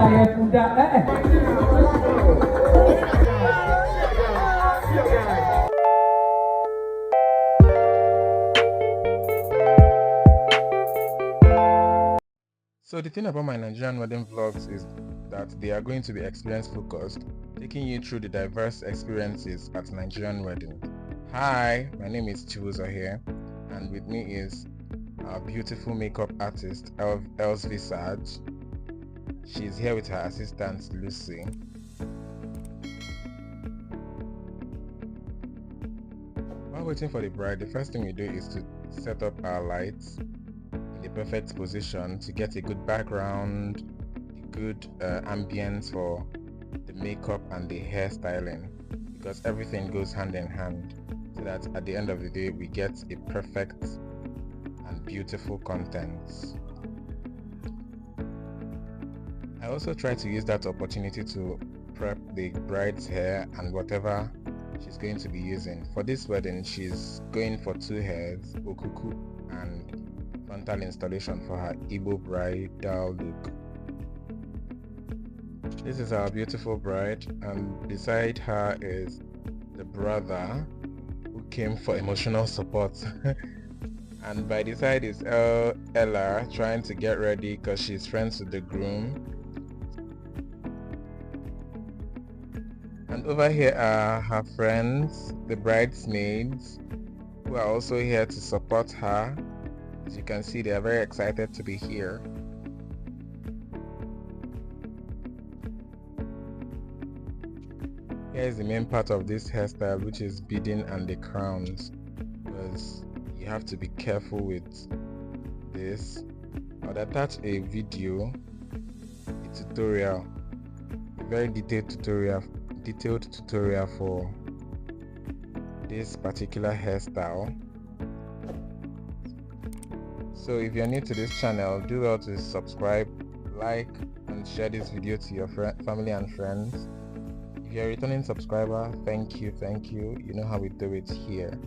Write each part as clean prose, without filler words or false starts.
So the thing about my Nigerian wedding vlogs is that they are going to be experience focused, taking you through the diverse experiences at Nigerian wedding. Hi, my name is Chibuzo here, and with me is our beautiful makeup artist, Els Visage. She's here with her assistant, Lucy. While waiting for the bride, the first thing we do is to set up our lights in the perfect position to get a good background, a good ambience for the makeup and the hairstyling, because everything goes hand in hand, so that at the end of the day we get a perfect and beautiful content. I also try to use that opportunity to prep the bride's hair and whatever she's going to be using. For this wedding, she's going for 2 hairs, Okuku and frontal installation for her Igbo bridal look. This is our beautiful bride, and beside her is the brother who came for emotional support. And by the side is Ella trying to get ready because she's friends with the groom. And over here are her friends, the bridesmaids, who are also here to support her. As you can see, they are very excited to be here. Here is the main part of this hairstyle, which is beading and the crowns, because you have to be careful with this. I'll attach a video, a tutorial, a very detailed tutorial for this particular hairstyle. So if you're new to this channel, do well to subscribe, like, and share this video to your family and friends. If you're a returning subscriber, thank you. You know how we do it here.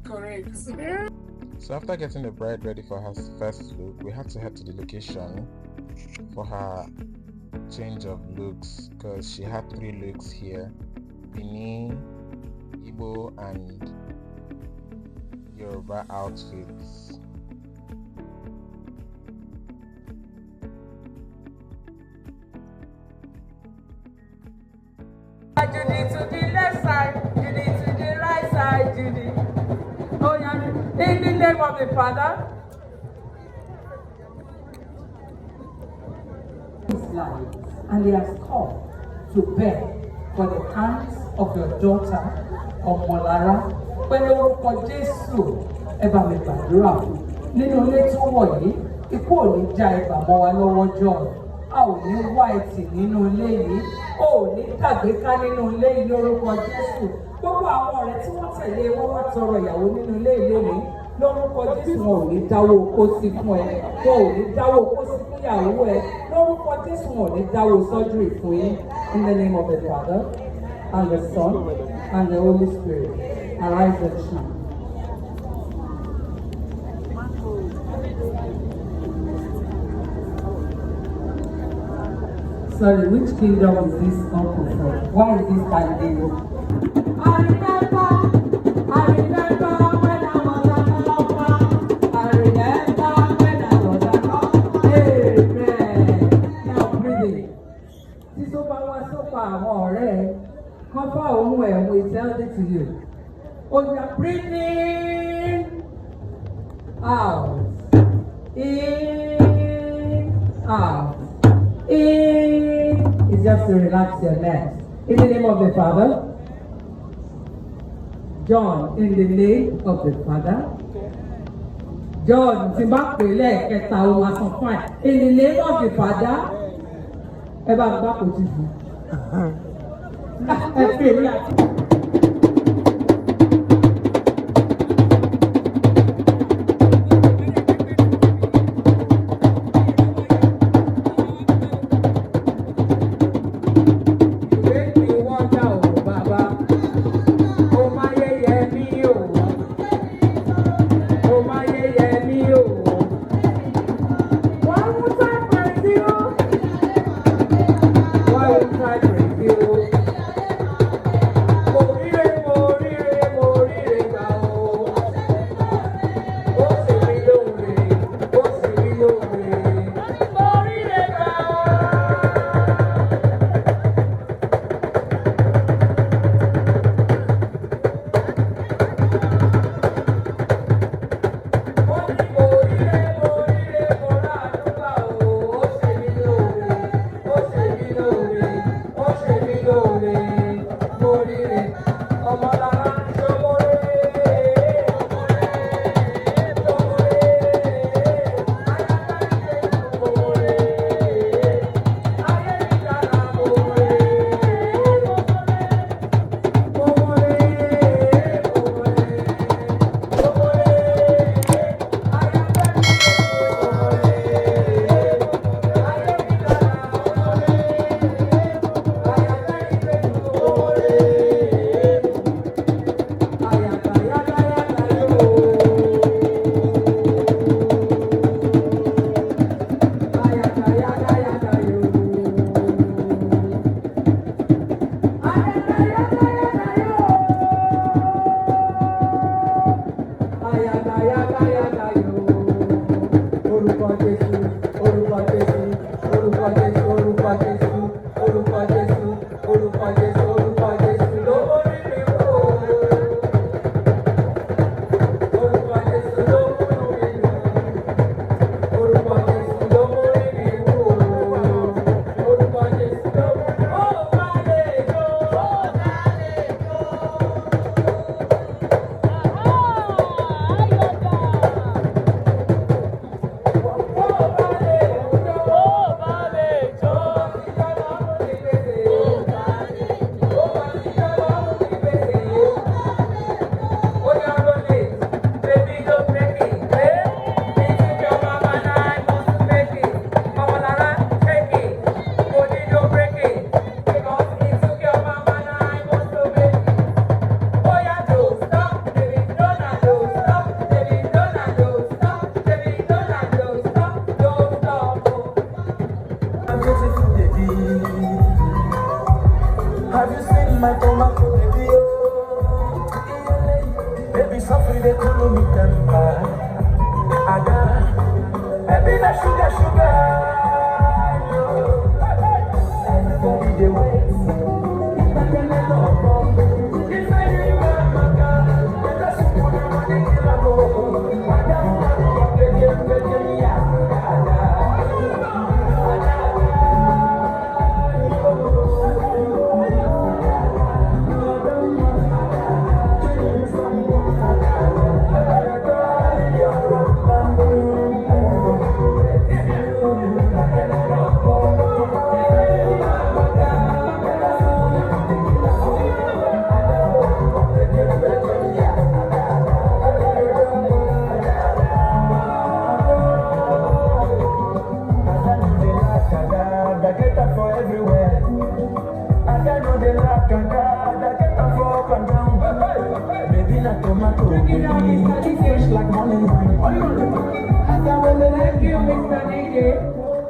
Correct. So after getting the bride ready for her first look, we had to head to the location for her change of looks, because she had 3 looks here: Bini, Igbo, and Yoruba outfits. Judy to the left side, Judy to the right side, Judy. Oh, yeah. In the name of the Father. His life, and he has come to bear for the hands of your daughter, Omolara. Pẹ̀lú orúkọ Jésù, ẹ bá mi gbàdúrà fún. Nínú ilé tó wọ̀ yìí, ikú ò ní já ẹgbà mọ́ wa lọ́wọ́ jọ. A ò ní wá ẹtì nínú ilé yìí, o ò ní tàgbéká nínú ilé yìí lórúkọ Jésù. Gbogbo àwọn ọ̀rẹ́ tí wọ́n tẹ̀lé wọ́n wá tọrọ ìyàwó nínú ilé mi lórúkọ Jésù wọn ò ní dáwó kó sí fún ẹ, wọn ò ní dáwó kó sí fún ìyàwó ẹ, lórúkọ Jésù wọn ò ní dáwó surgery fún yín. In the name of the Father and the Son and the Holy Spirit, arise and shine. Sorry, which kingdom is this uncle from? Why is this standing? I remember when I was a lover. I remember when I was a lover. Amen. Now breathing. Tí tó bá wá sọ́pọ̀ àwọn ọ̀rẹ́ kan fá òun ẹ̀ we tell it to you. When you are breathing out, in, out, in, is just to relax your neck. In the name of the Father, John, in the name of the Father, John, tí bá pè lẹ́ẹ̀kẹta ohun asan fún ẹ̀. In the name of the Father, ẹ bá gbá kò tí fún. Ẹ fi èmi àti.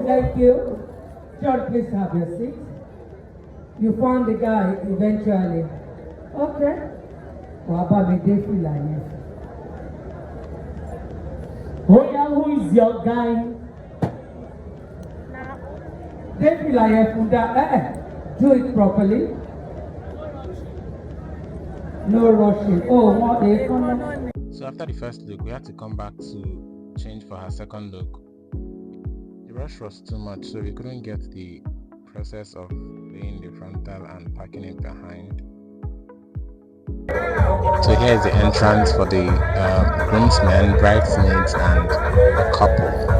Thank you. John, please have your seat. You found the guy eventually. Okay. Oh yeah, who is your guy? Do it properly. No rushing. Oh, what they come. So after the first look, we had to come back to change for her second look. The rush was too much, so we couldn't get the process of laying the frontal and packing it behind. So here is the entrance for the groomsmen, bridesmaids, and the couple.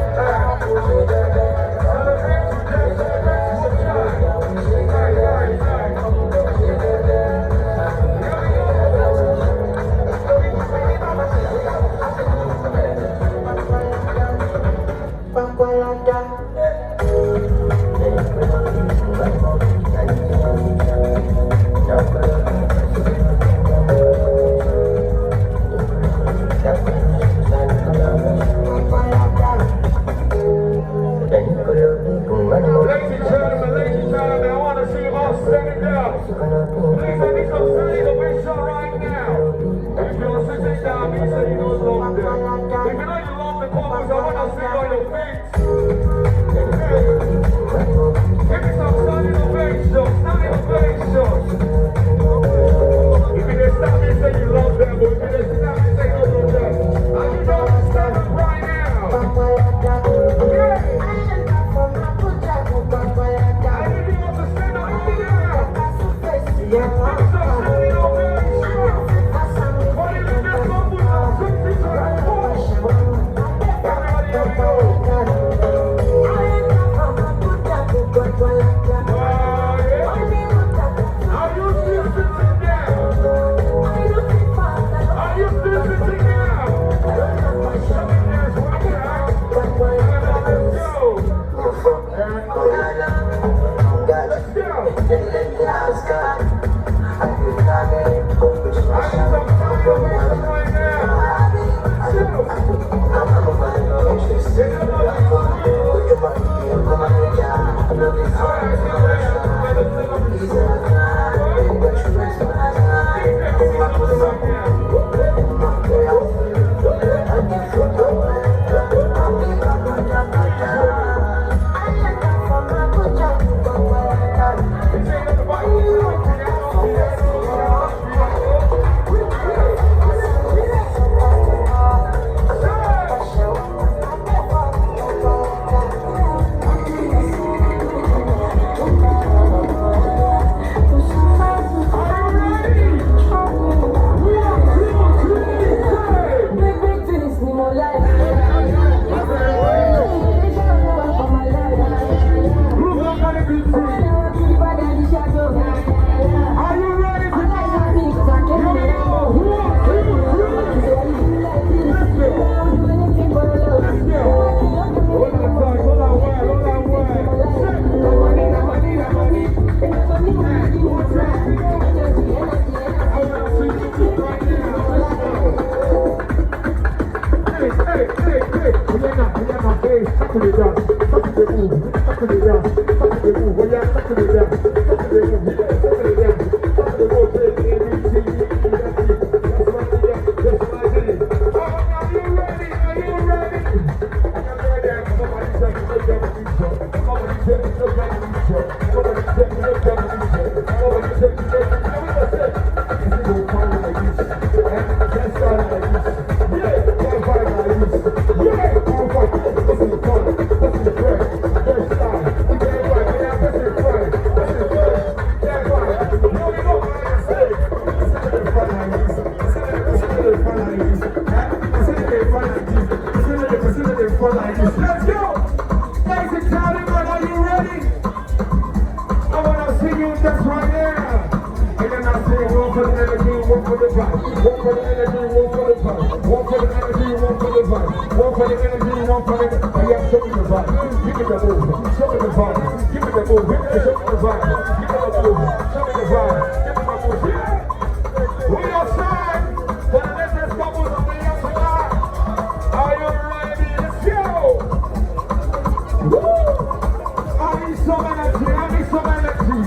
some energy, I need some energy.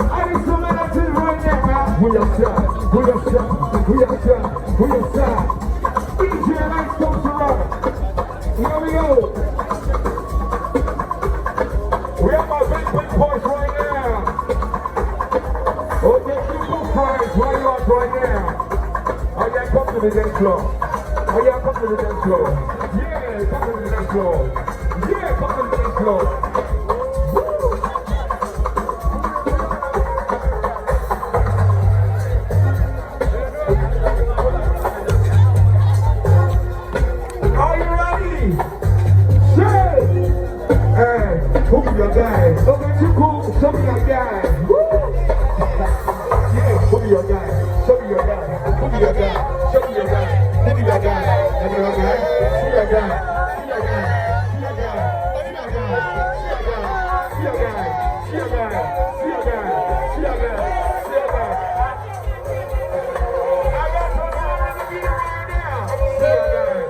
I need some energy right now, man. We are shot, we are shot, we are shot, we are shot. DJ Lights comes around. Here we go. We have our big boys right now. Okay, people prize where you are right now. Oh yeah, come to the dance floor. Oh yeah, come to the dance floor. Yeah, come to the dance floor. Yeah, come to the dance floor. Are you ready? Say, hey, who be your guy? Okay, too cool. Show me your guy. Woo! Yeah, who be your guy? Show me your guy. Who be your guy? Show me your guy. Who be your guy? And your guy? See your guy. See your guy. See your guy. See your guy. See your guy. See your guy. See your guy. See your guy. See your guy. See your guy. I got somebody to be right now. See your guy.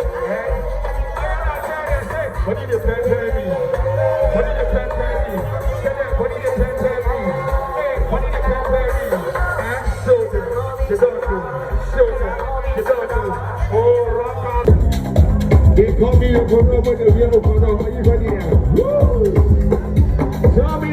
What did you pen me? What did you pen me? What did you pen me? What did you pen me? And shoulder, you don't do. Shoulder, you don't do. Oh, rock on. They call me a Yoruba, but the Yoruba, but you ready now. Woo! Tell me